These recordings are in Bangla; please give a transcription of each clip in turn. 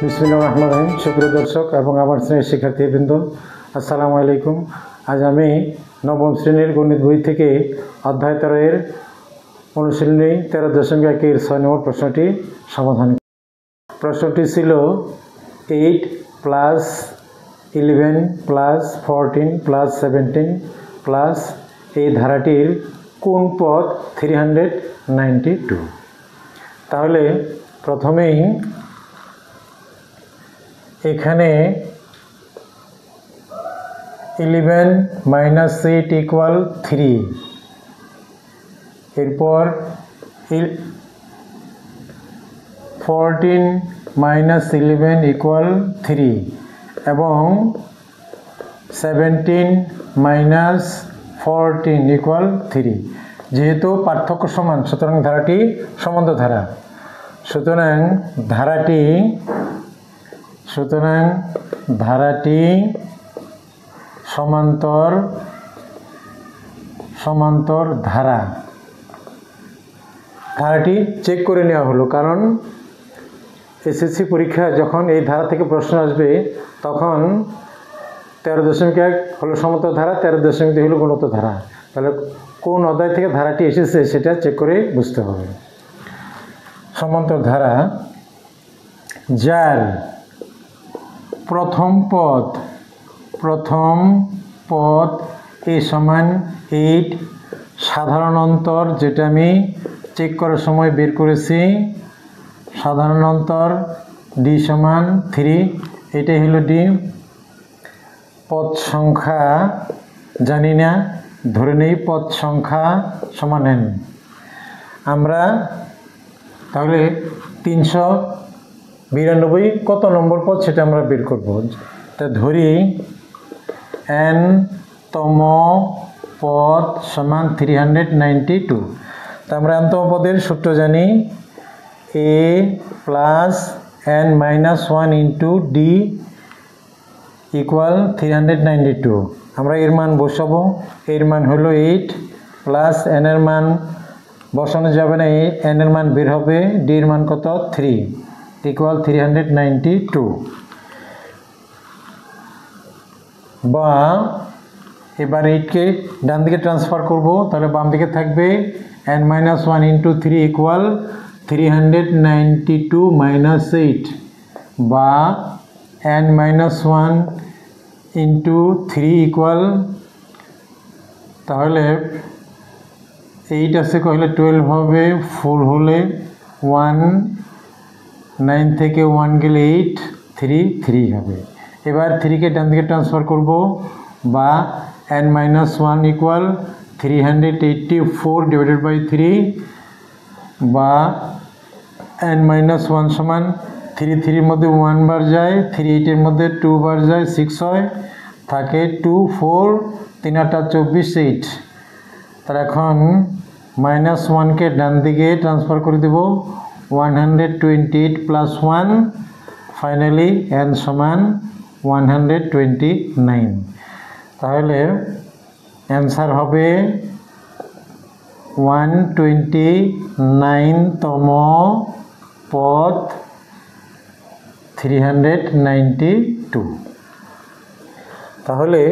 বিসমিল্লাহির রহমানির রহিম। সুপ্রিয় দর্শক এবং আমার শ্রেণীর শিক্ষার্থীবৃন্দ, আসসালামু আলাইকুম। আজ আমি নবম শ্রেণীর গণিত বই থেকে অধ্যায় 13 এর অনুশীলনী 13.1 এর 6 নম্বর প্রশ্নটি সমাধান। প্রশ্নটি ছিল 8 প্লাস 11 প্লাস 14 প্লাস 17 প্লাস এই ধারাটির কোন পদ 392। তাহলে প্রথমেই এখানে 11 মাইনাস 8 ইকুয়াল 3, এরপর 14 মাইনাস 11 ইকুয়াল 3 এবং 17 মাইনাস 14 ইকুয়াল 3। যেহেতু পার্থক্য সমান, সুতরাং ধারাটি সম্বন্ধ ধারা। সুতরাং ধারাটি সমান্তর ধারা। ধারাটি চেক করে নেওয়া হলো, কারণ এসএসসি পরীক্ষা যখন এই ধারা থেকে প্রশ্ন আসবে তখন 13.1 হলো সমান্তর ধারা, 13.2 হলো গুণোত্তর ধারা। তাহলে কোন অধ্যায় থেকে ধারাটি এসেছে সেটা চেক করে বুঝতে হবে। সমান্তর ধারা যার প্রথম পদ a সমান 8, সাধারণ অন্তর যেটা আমি চেক করার সময় বের করেছি, সাধারণ অন্তর d সমান 3, এটাই হলো d। পদ সংখ্যা জানি না, ধরে নেই পদ সংখ্যা সমান n। আমরা তাহলে 392 কত নম্বর পদ সেটা আমরা বের করব। তা ধরি n তম পদ সমান 392। তা আমরা n তম পদের সূত্র জানি, a plus n minus 1 into D equal 392। আমরা এর মান বসাবো। এর মান হলো 8 প্লাস n এর মান বসানো যাবে না, n এর মান বের হবে, d এর মান কত 3 ইকুয়াল 392। বা এবার 8কে ডান দিকে ট্রান্সফার করব, তাহলে বাম দিকে থাকবে n minus 1 into 3 equal 392 minus 8, বা n মাইনাস 1 ইন্টু 3 ইকুয়াল, তাহলে 8 আছে কহলে 12 হবে, 4 হলে 1, 9 থেকে 1 গেলে 8, 3 হবে। এবার 3কে ডান দিকে ট্রান্সফার করব, বা n minus 1 equal 384 divided by 3, বা n মাইনাস 1 সমান 3 মধ্যে 1 বার যায়, 3 8 মধ্যে 2 বার যায়, 6 হয়, থাকে 2 4 3 8 24 8। তাহলে এখন মাইনাস 1কে ডান দিকে ট্রান্সফার করে দেব, 128 প্লাস 1, ফাইনালি n সমান 129। তাহলে অ্যান্সার হবে 129 তম পদ 392। তাহলে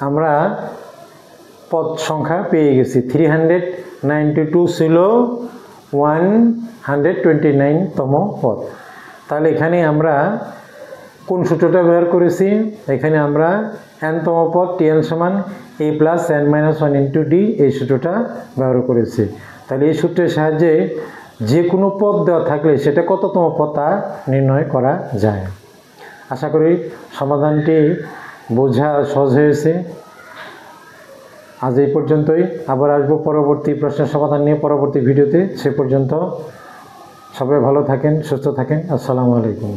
আমরা পদ সংখ্যা পেয়ে গেছি। 392 ছিল 129 তম পদ। তাহলে এখানে আমরা কোন সূত্রটা ব্যবহার করেছি? এখানে আমরা n তম পদ tn সমান a plus n minus 1 into D, এই সূত্রটা ব্যবহার করেছি। তাহলে এই সূত্রের সাহায্যে যে কোনো পদ দেওয়া থাকলে সেটা কততম পদ তা নির্ণয় করা যায়। আশা করি সমাধানটি বোঝা সহজ হয়েছে। আজ এই পর্যন্তই। আবার আসবো পরবর্তী প্রশ্নের সমাধান নিয়ে পরবর্তী ভিডিওতে। সে পর্যন্ত সবাই ভালো থাকেন, সুস্থ থাকেন। আসসালামু আলাইকুম।